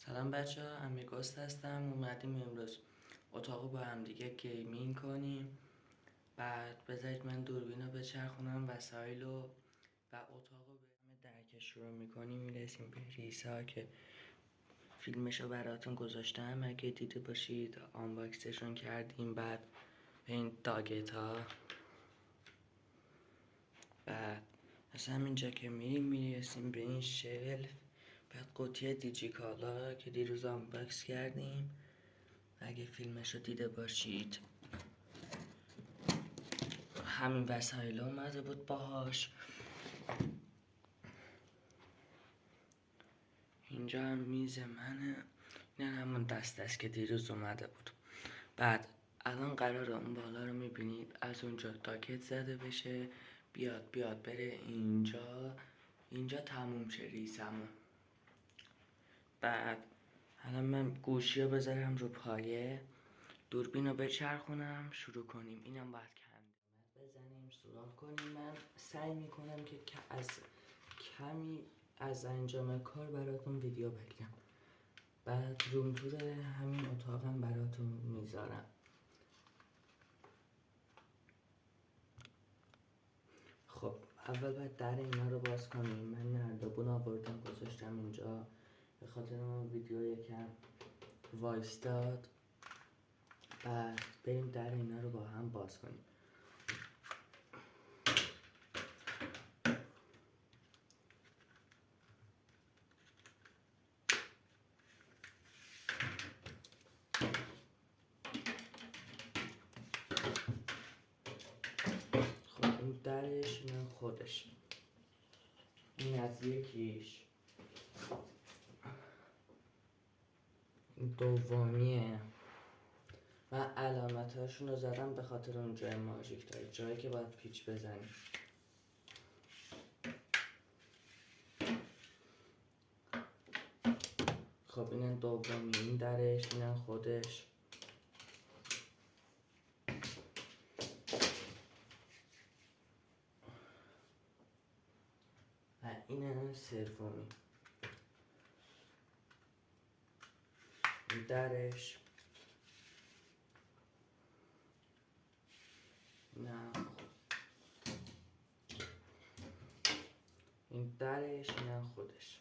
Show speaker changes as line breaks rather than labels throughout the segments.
سلام بچه ها، امیرگوست هستم. اومدیم امروز اتاقو با هم دیگه گیمینگ کنیم. بعد بذارید من دوربین رو بچرخونم وسایل و اتاقو به درکش شروع میکنیم. میرسیم به ریسا که فیلمشو براتون گذاشتم، اگه دیده باشید آنباکسشون کردیم. بعد به این داگت ها، بعد از همینجا که میرسیم به این شلف، بعد قوطی دیجیکالا که دیروز آنباکس کردیم، اگه فیلمشو دیده باشید. همین وسایل اومده بود باهاش. اینجا هم میز منه، این همون دست که دیروز اومده بود. بعد الان قراره اون بالا رو میبینید از اونجا تاکت زده بشه، بیاد بره اینجا تموم شه ریسمون. بعد الان من گوشی رو بذارم رو پایه، دوربین رو بچرخونم، شروع کنیم. اینم باید کندیم بزنیم، سوراخ کنیم. من سعی میکنم که کمی از انجام کار براتون ویدیو بگیرم. بعد روم تور همین اتاقم براتون میذارم. خب اول باید در اینا رو باز کنیم. من نردبون آوردم گذاشتم اینجا، به خاطر اون ویدیو یکم وایستاد. بعد بریم در اینا رو با هم باز کنیم. خب این درش، من خودش، این از یکیش، این دومیه. من علامتاشون رو زدم به خاطر اون جای ماژیک داره، جایی که باید پیچ بزنیم. خب این دومی، این درش، این خودش. و این سومی، این درش. نه این درش، این خودش.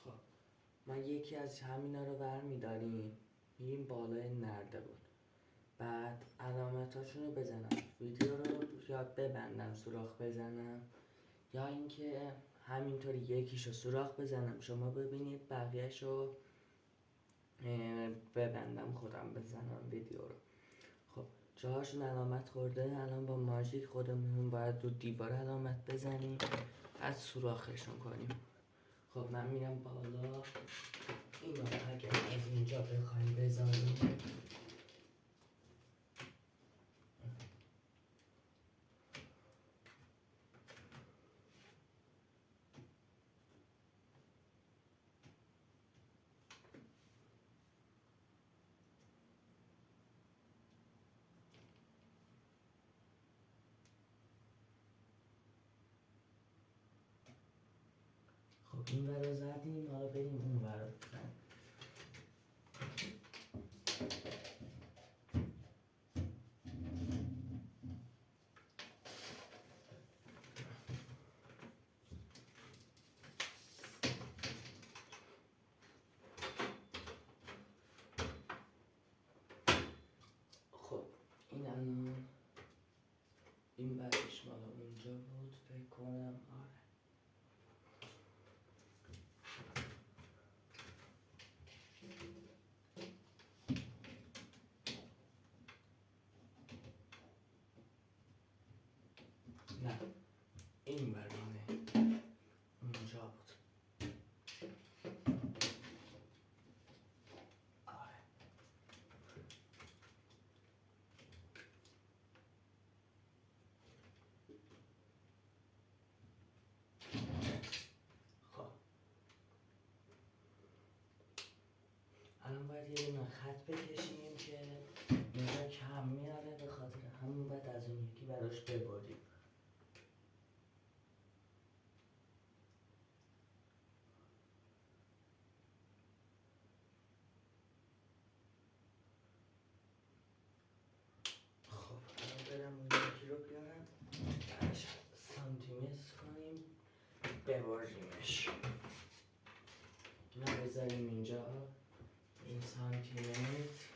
خب ما یکی از همینا رو برمیداریم، میریم بالای نردبون. بعد علامتاشون رو بزنم، ویدیو رو یاد ببندم، سوراخ بزنم، یا اینکه همینطوری یکیشو سوراخ بزنم شما ببینید، بقیهشو ببندم خودم بزنم ویدیو رو. خب جاهاشون علامت خورده، الان با ماژیک خودمون باید رو دیوار علامت بزنیم، بعد سوراخشون کنیم. خب من میرم بالا. اینو اگر از اینجا بخوایم بزنیم، خب این ور رو زدیم، حالا بریم اون ور رو بزنیم. خب این الان این برش مال اونجا بود فکر کنم. آره نه، این برانه اونجا بود. آره خب الان باید یه دونه خط بکشیم که اینجا کم میاره، به خاطر همون باید از اون یکی براش ببریم. بگیرم اون یکی رو بیارم برش سانتیمتر کنیم ببریمش. اینو بذاریم اینجا. این سانتیمتر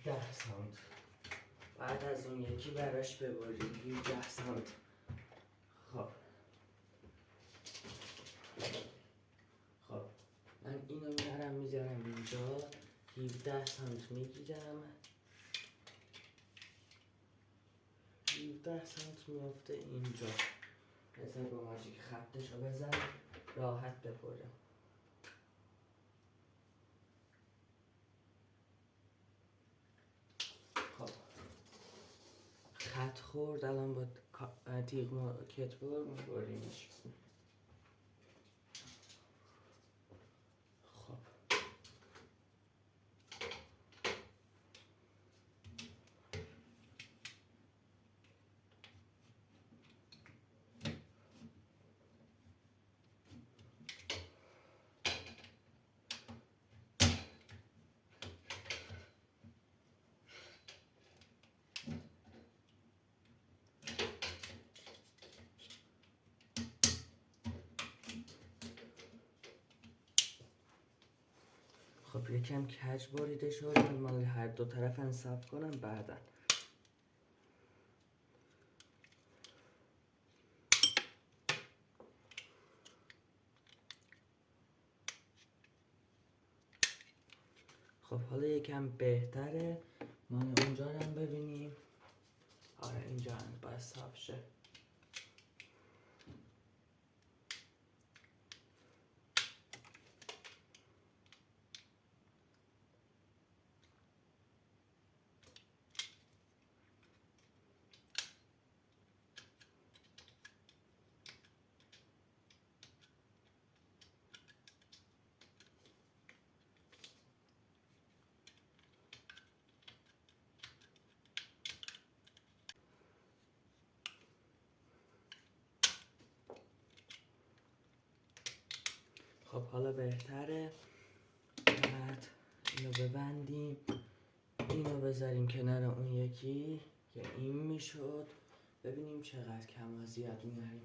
17 سانت. بعد از اون یکی براش ببریم 17 سانت. خب من اینو میذارم اینجا 17 سانت میگیرم 17 سانت میافته اینجا. بذار با ماژیک خطشو بزن راحت ببرم. خب خط خورد، الان با تیغ کتبر میبریمش. خب یکم کج بریده شد، من مال هر دو طرف انصاف کنم بعدا. خب حالا یکم بهتره. مال اونجا رو هم ببینیم. آره اینجا هم باید صاف شه. خب حالا بهتره. بعد اینو ببندیم، اینو بذاریم کنار اون یکی که این میشد. ببینیم چقدر کم و زیاد میاریم.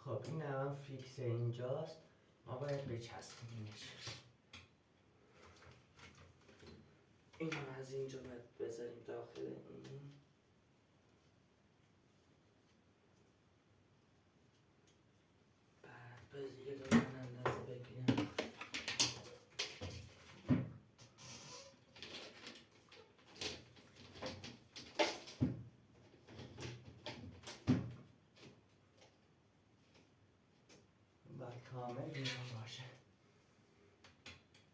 خب این الان فیکس اینجاست، ما باید بچسبونیمش. اینو از اینجا باید بذاریم داخل این. بعد بذار یه دونه اندازه بگیرم. باید کامل اینجا باشه.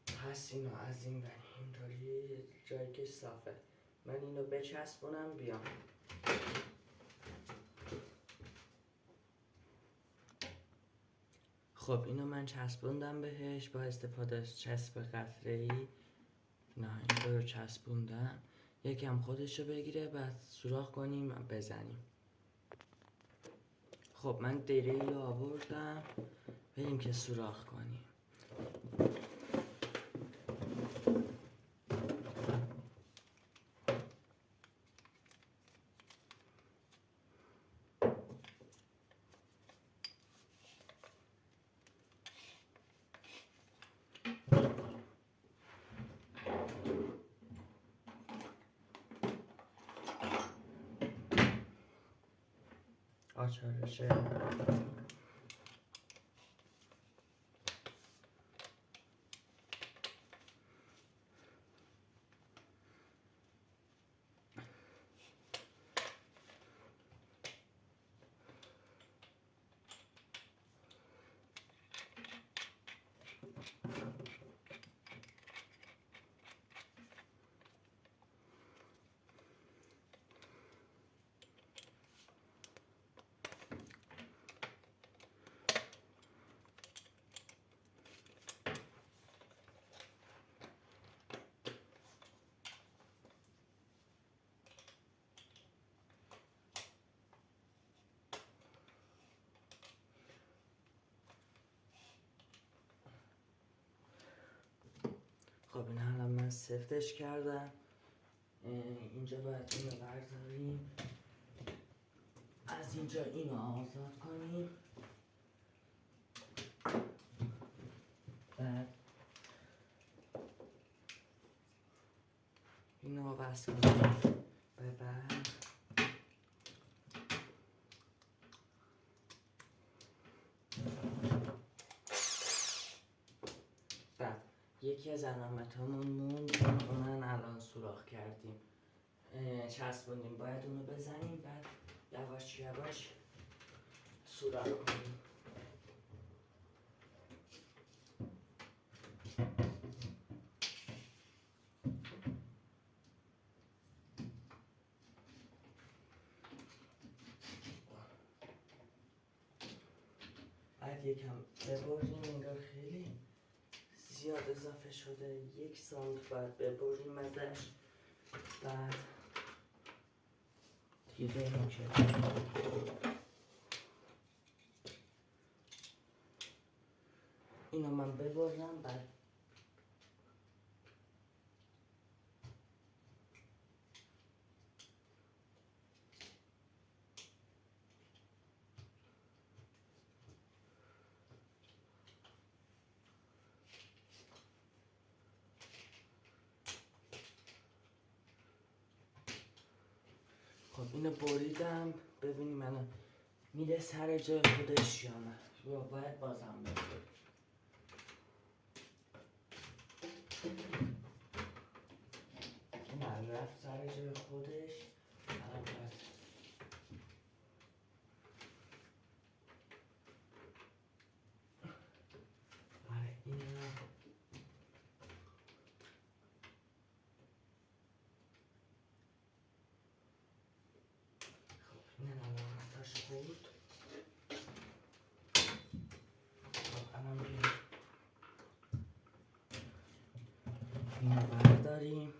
پس اینو از این بریم اینطوری جایی که صافه. من اینو بچسبونم بیام. خب اینو من چسبوندم بهش با استفاده از چسب قطره‌ای. نه اینو رو چسبوندم، یکم خودشو بگیره بعد سوراخ کنیم بزنیم. خب من دریل رو آوردم، بریم که سوراخ کنیم. آچارشه خب این الان من سفتش کردم. اینجا باید اینو برداریم، از اینجا اینو آزاد کنیم، بعد اینو وصل کنیم به بعد یکی از علامتامون موند، اونن الان سوراخ کردیم چسبوندیم، باید اونو بزنیم بعد یواش یواش سوراخ کنیم. بعد یکم ببریم، انگار خیلی زیاد اضافه شده، 1 سانت باید ببریم ازش، بعد دیگه بریم که اینو من ببرم. بعد خب اینو بریدم، ببینیم الان میره سر جای خودش یا نه، یا باید بازم ببریم. نه رفت سر جای خودش، الان باید اینو این علامتاش بود. خب الان بیایم اینو برداریم،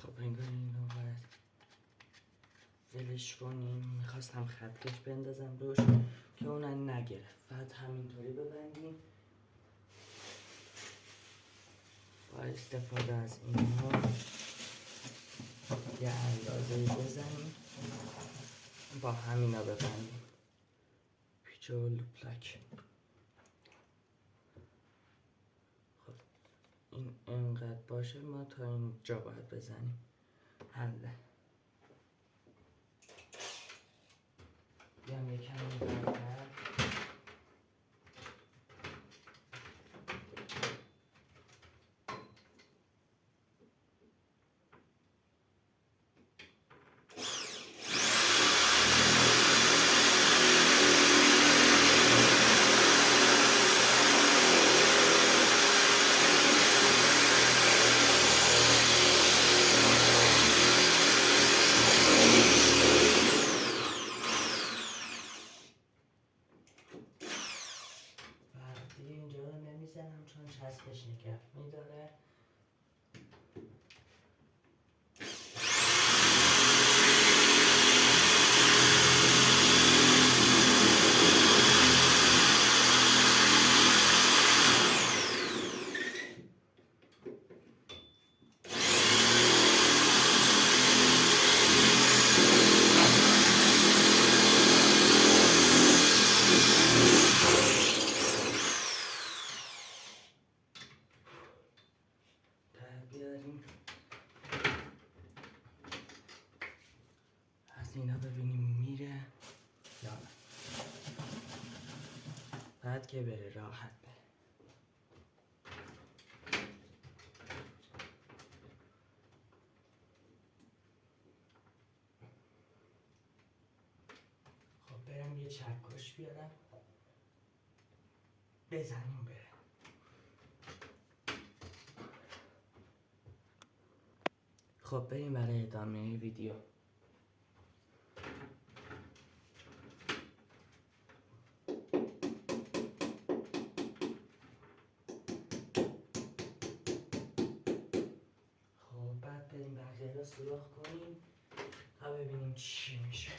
خب انگار اینو باید ولش کنیم. میخواستم خطکش بندازم روش که اونن نگرفت، بعد همینطوری ببندیم با استفاده از اینها یه اندازه بزنیم، با همینا ببندیم پیچ و لوپلک. خب این انقدر باشه، ما تا اینجا باید بزنیم، حله. بیام یکم اینقدر چون چسبش نگه میداره. اینا ببینیم میره یا نه، بعد که بره راحت بره. خب برم یه چکش بیارم بزنیم بره. خب بریم برای ادامه ویدیو. خب بعد بریم بقیه رو سوراخ کنیم تا ببینیم چی میشه.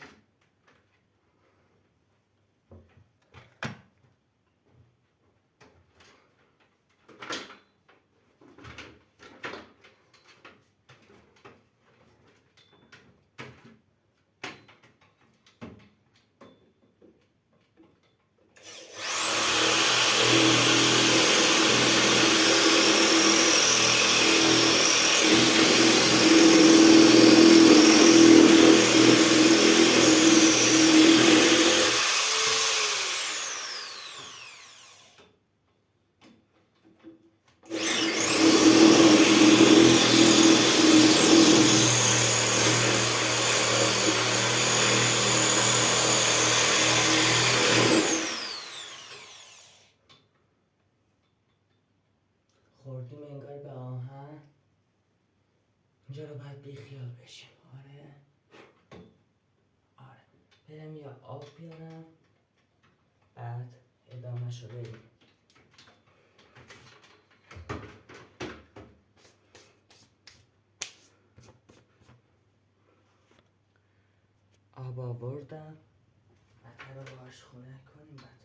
خوردیم انگار به آهن. اینجا رو باید بیخیال بشیم. آره برم یا آب بیارم بعد ادامهش رو بریم. آب آوردم بطر رو باش خونه کنیم بعد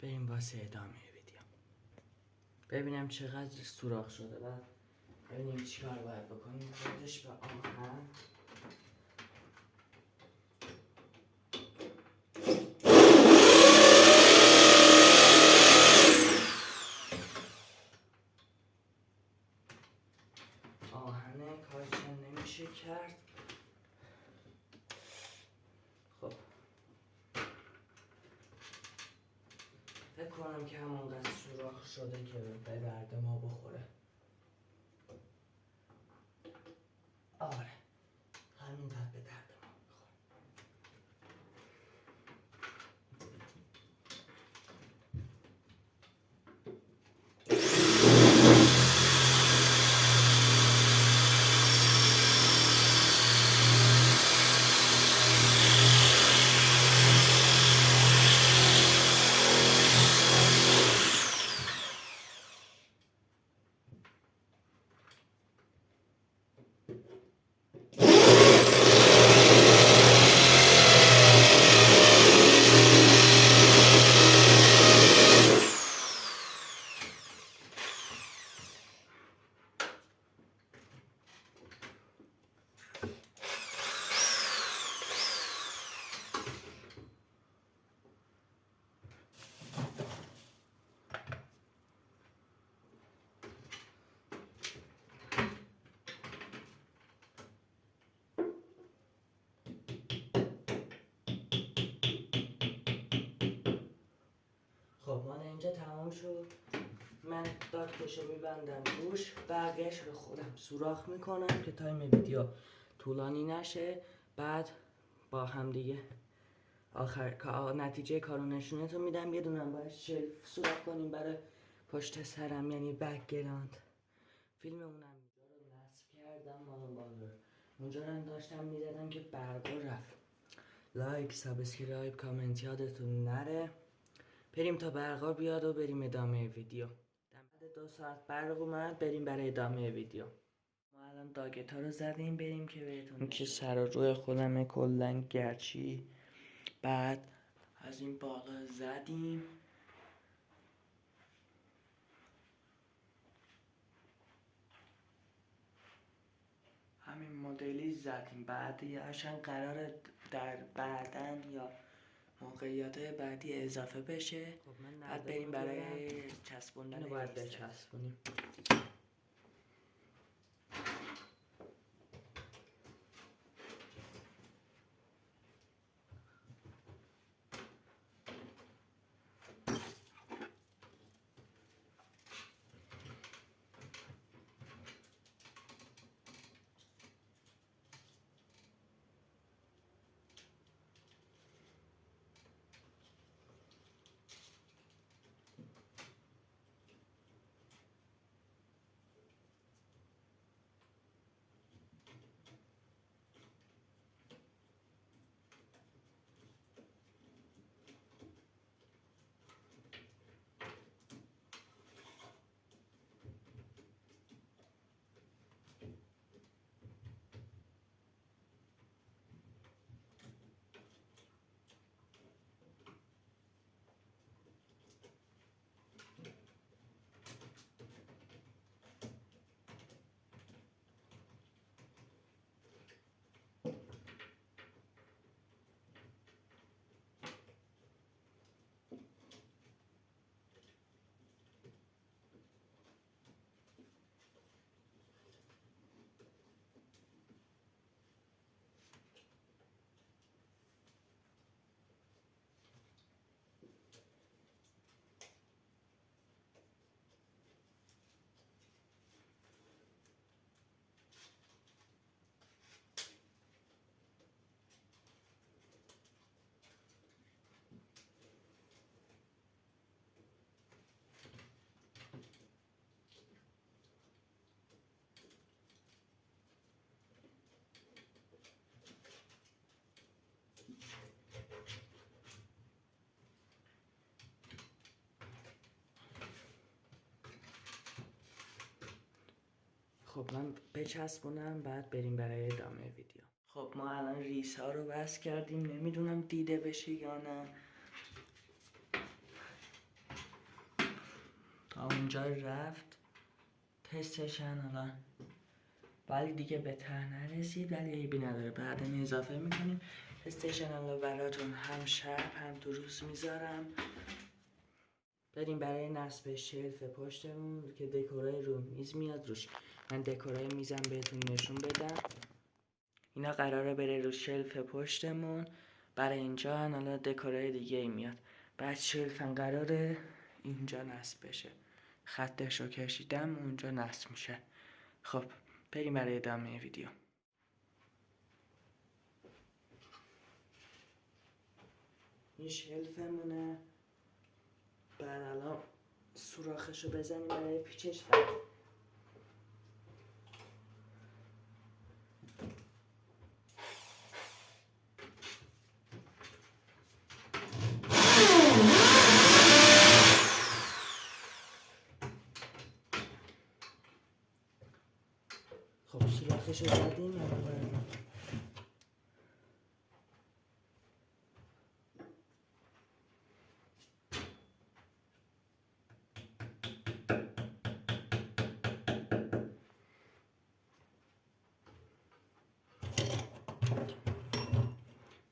بریم واسه ادامه ویدیو. ببینم چقدر سوراخ شده بعد ببینیم چیکار باید بکنیم. خودش به آهن آهنه کارشن نمیشه کرد. خب فکر کنم که همانقدر سوراخ شده که به درد ما بخوره. آره همینقدر به درد ما بخوره. خب مال اینجا تمام شد. من داکتشو میبندم روش بقیهش رو خودم سوراخ میکنم که تایم ویدیو طولانی نشه. بعد با هم دیگه آخر نتیجه کارو نشونتون میدم. یه دونم باید شلف سوراخ کنیم برای پشت سرم یعنی بک‌گراند. فیلم اونم اینجا رو نصب کردم مال بالر. اونجا رو داشتم میدادم که برقا رفت. لایک سابسکرایب کامنت یادتون نره. بریم تا برقا بیاد و بریم ادامه ویدیو. بعد 2 ساعت برق اومد بریم برای ادامه ویدیو. ما الان داگت ها رو زدیم بریم که بهتون این که سر و روی خودمه کلن گرچی. بعد از این بالا زدیم همین مدلی زدیم. بعد یهشن قرار در بعدن یا موقعیت بعدی اضافه بشه. خب بعد بریم برای چسبوندن. اینو باید بچسبونیم. خب من بچسبونم بعد بریم برای ادامه ویدیو. خب ما الان ریس ها رو بس کردیم، نمیدونم دیده بشه یا نه. تا اونجا رفت تستشن الان، ولی دیگه به ته نرسید، ولی عیبی نداره، بعدا اضافه میکنیم. تستشن الان براتون هم شب هم تو روز میذارم. بریم برای نصب شلف پشتمون که دکورای رو میز میاد روش. من دکورای میزم بهتون نشون بدم. اینا قراره بره رو شلف پشتمون. برای اینجا حالا دکورای دیگه ای میاد. بعد شلف هم قراره اینجا نصب بشه. خطش رو کشیدم اونجا نصب میشه. خب بریم برای ادامه ویدیو. این شلفمونه. بعد الان سوراخشو بزنیم برای پیچش. خب سوراخشو زدیم.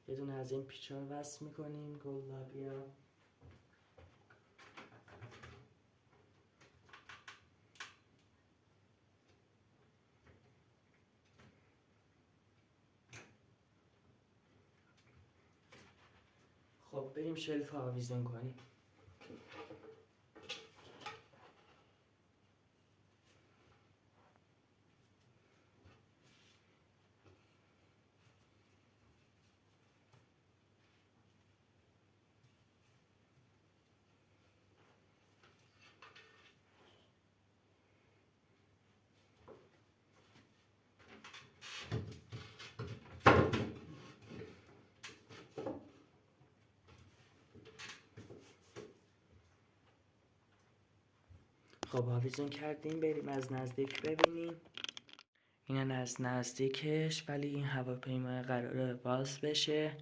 یه دونه از این پیچا رو وصل میکنیم گلابیا. خب بریم شلف رو آویزون کنیم. خب آویزون کردیم، بریم از نزدیک ببینیم. اینن از نزدیکش، ولی این هواپیما قراره باز بشه.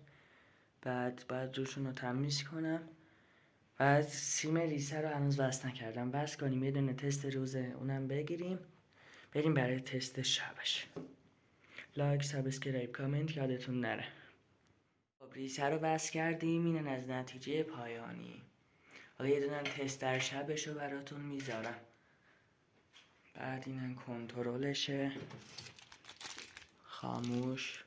بعد روشون رو تمیز کنم. بعد سیم ریسه رو هنوز وصل نکردم، بس کنیم یه دونه تست روز اونم بگیریم. بریم برای تست شبش. لایک، سابسکرایب، کامنت یادتون نره. خب ریسه رو وصل کردیم، اینن از نتیجه پایانی. حالا یه دونه تست در شبش رو براتون میذارم. بعد اینن کنترلشه، خاموش،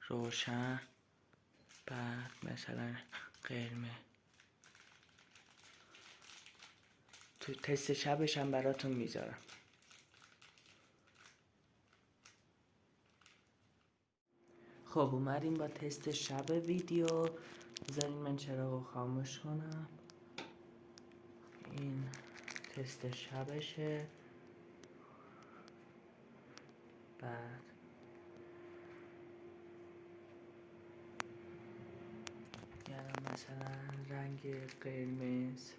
روشن، بعد مثلا قرمز. تو تست شبش هم براتون میذارم. خب اومدیم با تست شب ویدیو. بذارین من چراغو خاموش کنم. این تست شبشه. بعد یعنی مثلا رنگ قرمز،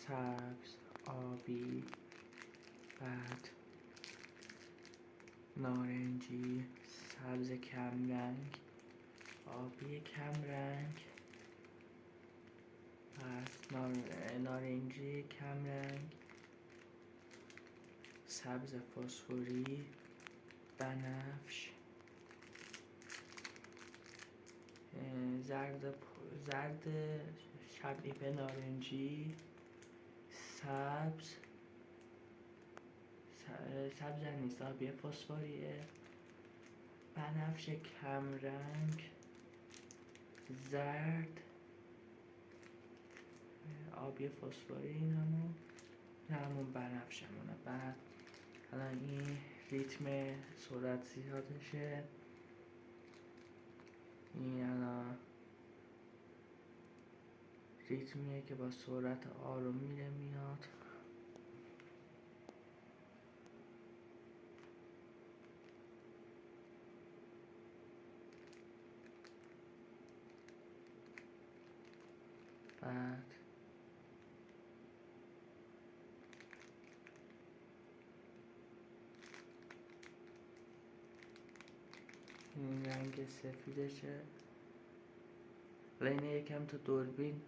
سبز، آبی، بعد نارنجی، سبز کم رنگ، آبی کم رنگ، نارنجی کم رنگ، سبز فسفوری، بنفش، زرد شبیه نارنجی، سبز نیست، آبی فسفوریه، بنفش کم رنگ، زرد، آبی فسفوری، این همون بنفشمونه. بعد الان این ریتم سرعت زیادشه. این الان ریتمیه که با سرعت آروم میره میاد. بعد رنگ سفیدشه. اینه یکم تو دوربین،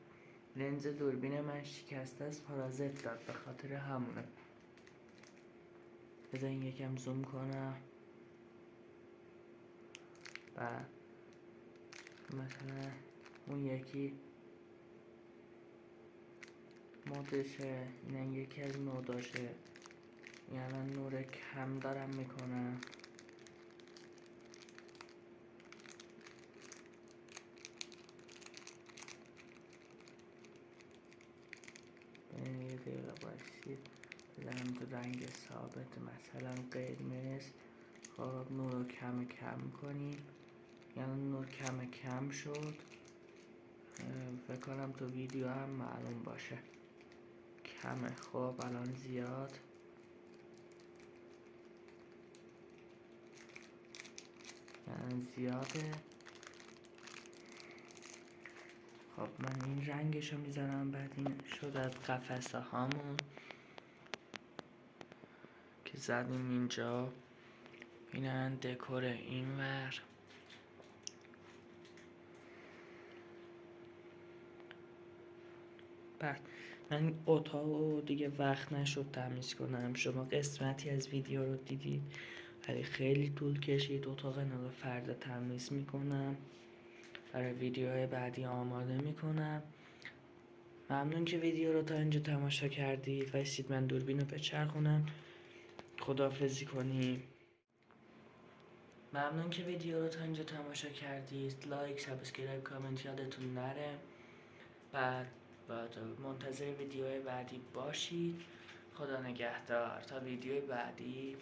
لنز دوربین من شکسته است، پارازیت داد، به خاطر همونه. بذارین یکم زوم کنم و مثلا اون یکی مودشه، این یکی از موداشه. این الان نور کم دارم میکنم. یه دقیقه باشید بزنم تو رنگ ثابت، مثلا قرمز. خب نور رو کم کنیم. یعنی نور کم شد. فکر کنم تو ویدیو هم معلوم باشه کمه. خب الان زیاد. یعنی زیاده. خب من این رنگشو میزنم، بعد این شد از قفسه هامون که زدیم اینجا. اینن دکور اینور. بعد من اتاقو دیگه وقت نشد تمیز کنم. شما قسمتی از ویدیو رو دیدید ولی خیلی طول کشید. اتاق نو فردا تمیز میکنم، برای ویدیوهای بعدی آماده میکنم. ممنون که ویدیو رو تا اینجا تماشا کردید. وایسید من دوربین رو بچرخونم، خداحافظی کنیم. ممنون که ویدیو رو تا اینجا تماشا کردید. لایک، سابسکرایب، کامنت یادتون نره. بعد منتظر ویدیوهای بعدی باشید. خدا نگهدار تا ویدیوی بعدی.